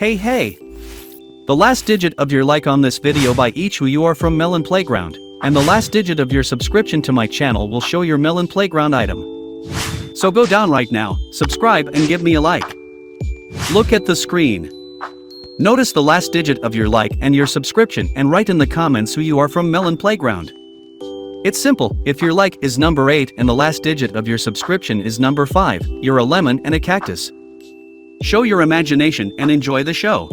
Hey! The last digit of your like on this video by each who you are from Melon Playground, and the last digit of your subscription to my channel will show your Melon Playground item. So go down right now, subscribe and give me a like. Look at the screen. Notice the last digit of your like and your subscription and write in the comments who you are from Melon Playground. It's simple, if your like is number 8 and the last digit of your subscription is number 5, you're a lemon and a cactus. Show your imagination and enjoy the show.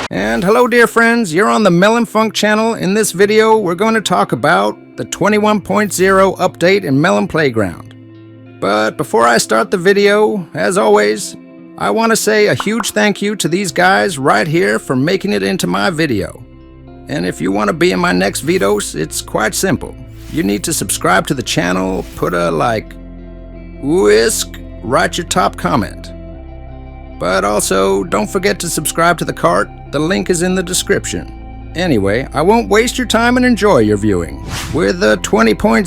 And hello dear friends, you're on the Melonfonk channel. In this video we're going to talk about the 21.0 update in Melon Playground. But before I start the video, as always, I want to say a huge thank you to these guys right here for making it into my video. And if you want to be in my next videos, it's quite simple. You need to subscribe to the channel, put a like, whisk, write your top comment. But also, don't forget to subscribe to the cart. The link is in the description. Anyway, I won't waste your time and enjoy your viewing. With the 20.0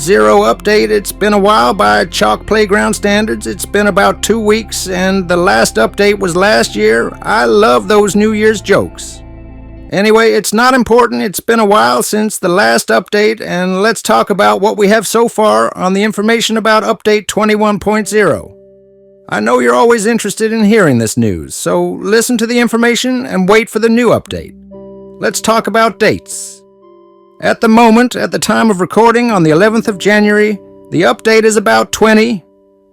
update, it's been a while by Chalk Playground standards. It's been about 2 weeks, and the last update was last year. I love those New Year's jokes. Anyway, it's not important. It's been a while since the last update, and let's talk about what we have so far on the information about update 21.0. I know you're always interested in hearing this news, so listen to the information and wait for the new update. Let's talk about dates. At the moment, at the time of recording on the 11th of January, the update is about the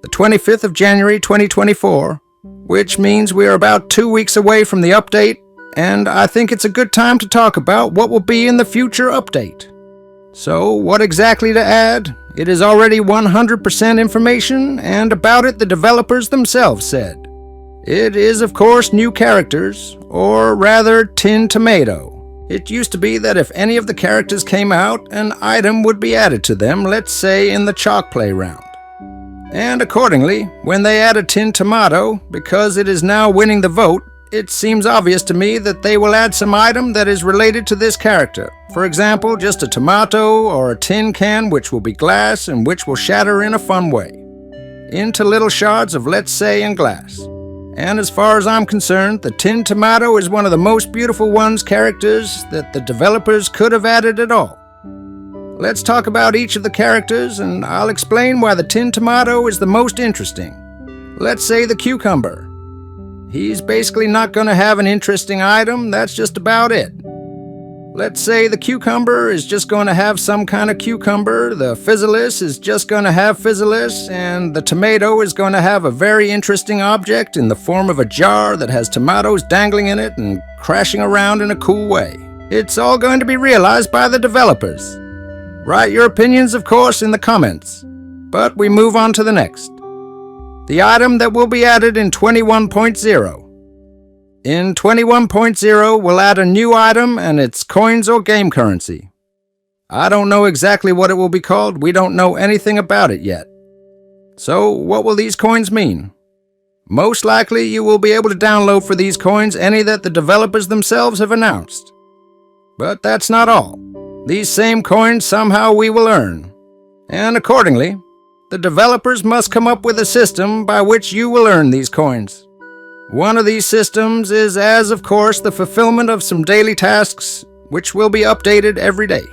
25th of January 2024, which means we are about 2 weeks away from the update, and I think it's a good time to talk about what will be in the future update. So, what exactly to add? It is already 100% information, and about it the developers themselves said. It is of course new characters, or rather Tin Tomato. It used to be that if any of the characters came out, an item would be added to them, let's say in the Chalk Play round. And accordingly, when they add a Tin Tomato, because it is now winning the vote, it seems obvious to me that they will add some item that is related to this character. For example, just a tomato or a tin can which will be glass and which will shatter in a fun way into little shards of, let's say, in glass. And as far as I'm concerned, the Tin Tomato is one of the most beautiful characters that the developers could have added at all. Let's talk about each of the characters, and I'll explain why the Tin Tomato is the most interesting. Let's say the cucumber. He's basically not going to have an interesting item, that's just about it. Let's say the cucumber is just going to have some kind of cucumber, the physalis is just going to have physalis, and the tomato is going to have a very interesting object in the form of a jar that has tomatoes dangling in it and crashing around in a cool way. It's all going to be realized by the developers. Write your opinions, of course, in the comments. But we move on to the next. The item that will be added in 21.0. In 21.0, we'll add a new item, and it's coins or game currency. I don't know exactly what it will be called. We don't know anything about it yet. So, what will these coins mean? Most likely, you will be able to download for these coins any that the developers themselves have announced. But that's not all. These same coins somehow we will earn. And accordingly, the developers must come up with a system by which you will earn these coins. One of these systems is, as of course, the fulfillment of some daily tasks, which will be updated every day.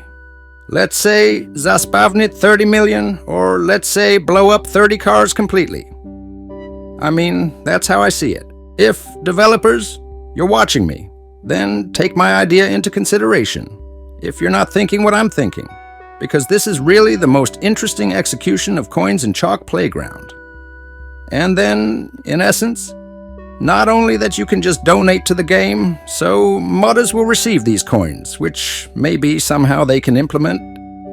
Let's say zaspavnit 30 million, or let's say blow up 30 cars completely. I mean, that's how I see it. If, developers, you're watching me, then take my idea into consideration, if you're not thinking what I'm thinking. Because this is really the most interesting execution of coins in Chalk Playground. And then, in essence, not only that you can just donate to the game, so modders will receive these coins, which maybe somehow they can implement.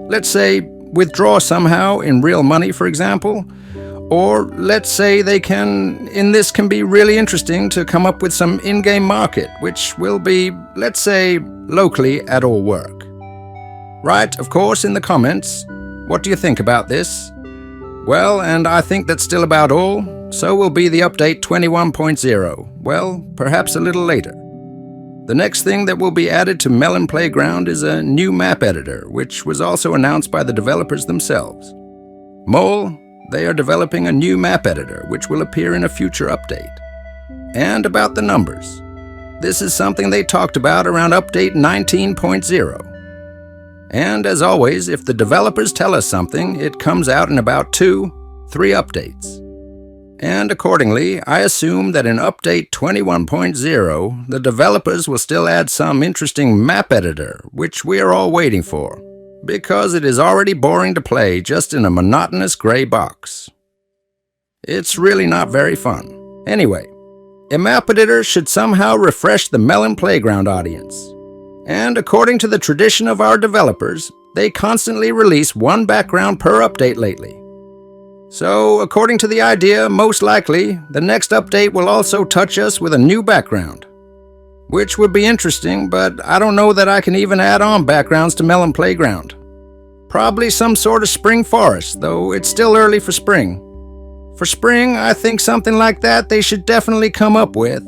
Let's say, withdraw somehow in real money, for example. Or let's say they can, this can be really interesting to come up with some in-game market, which will be, let's say, locally at all work. Write, of course, in the comments, what do you think about this? Well, and I think that's still about all, so will be the update 21.0, well, perhaps a little later. The next thing that will be added to Melon Playground is a new map editor, which was also announced by the developers themselves. Mole, they are developing a new map editor, which will appear in a future update. And about the numbers. this is something they talked about around update 19.0. And as always, if the developers tell us something, it comes out in about 2-3 updates. And accordingly, I assume that in update 21.0, the developers will still add some interesting map editor, which we are all waiting for, because it is already boring to play just in a monotonous gray box. It's really not very fun. Anyway, a map editor should somehow refresh the Melon Playground audience. And according to the tradition of our developers, they constantly release one background per update lately. So, according to the idea, most likely, the next update will also touch us with a new background. Which would be interesting, but I don't know that I can even add on backgrounds to Melon Playground. Probably some sort of spring forest, though it's still early for spring. For spring, I think something like that they should definitely come up with.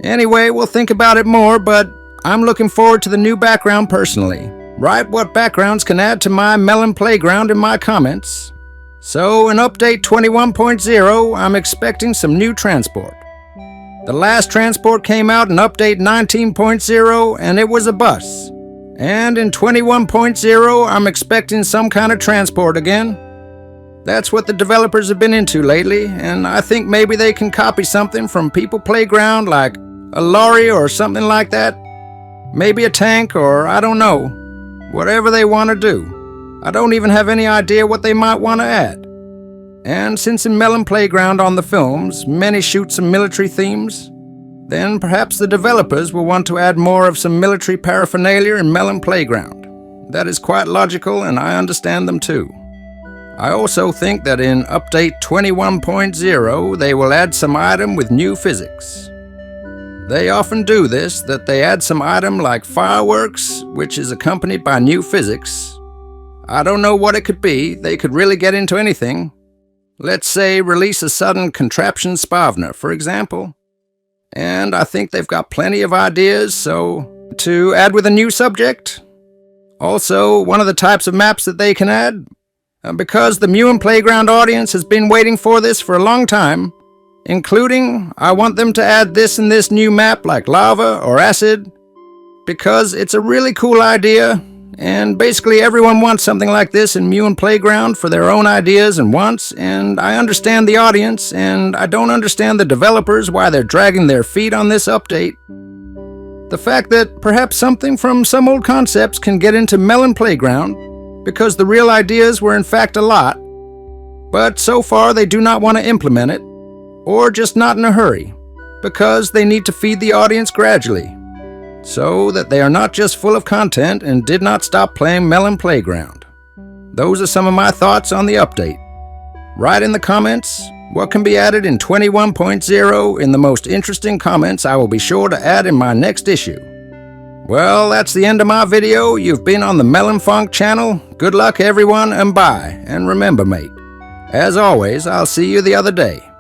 Anyway, we'll think about it more, but I'm looking forward to the new background personally. Write what backgrounds can add to my Melon Playground in my comments. So, in update 21.0, I'm expecting some new transport. The last transport came out in update 19.0, and it was a bus. And in 21.0, I'm expecting some kind of transport again. That's what the developers have been into lately, and I think maybe they can copy something from People Playground, like a lorry or something like that. Maybe a tank, or I don't know. Whatever they want to do. I don't even have any idea what they might want to add. And since in Melon Playground on the films, many shoot some military themes, then perhaps the developers will want to add more of some military paraphernalia in Melon Playground. That is quite logical, and I understand them too. I also think that in update 21.0, they will add some item with new physics. They often do this, that they add some item like fireworks, which is accompanied by new physics. I don't know what it could be. They could really get into anything. Let's say release a sudden contraption spavner, for example. And I think they've got plenty of ideas, so to add with a new subject. Also, one of the types of maps that they can add, because the Melon Playground audience has been waiting for this for a long time, including I want them to add this and this new map like lava or acid, because it's a really cool idea. And basically everyone wants something like this in Melon Playground for their own ideas and wants, and I understand the audience, and I don't understand the developers why they're dragging their feet on this update. The fact that perhaps something from some old concepts can get into Melon Playground, because the real ideas were in fact a lot, but so far they do not want to implement it, or just not in a hurry, because they need to feed the audience gradually. So that they are not just full of content and did not stop playing Melon Playground. Those are some of my thoughts on the update. Write in the comments what can be added in 21.0 in the most interesting comments I will be sure to add in my next issue. Well, that's the end of my video. You've been on the Melonfonk channel. Good luck everyone, and bye. And remember, mate, as always, I'll see you the other day.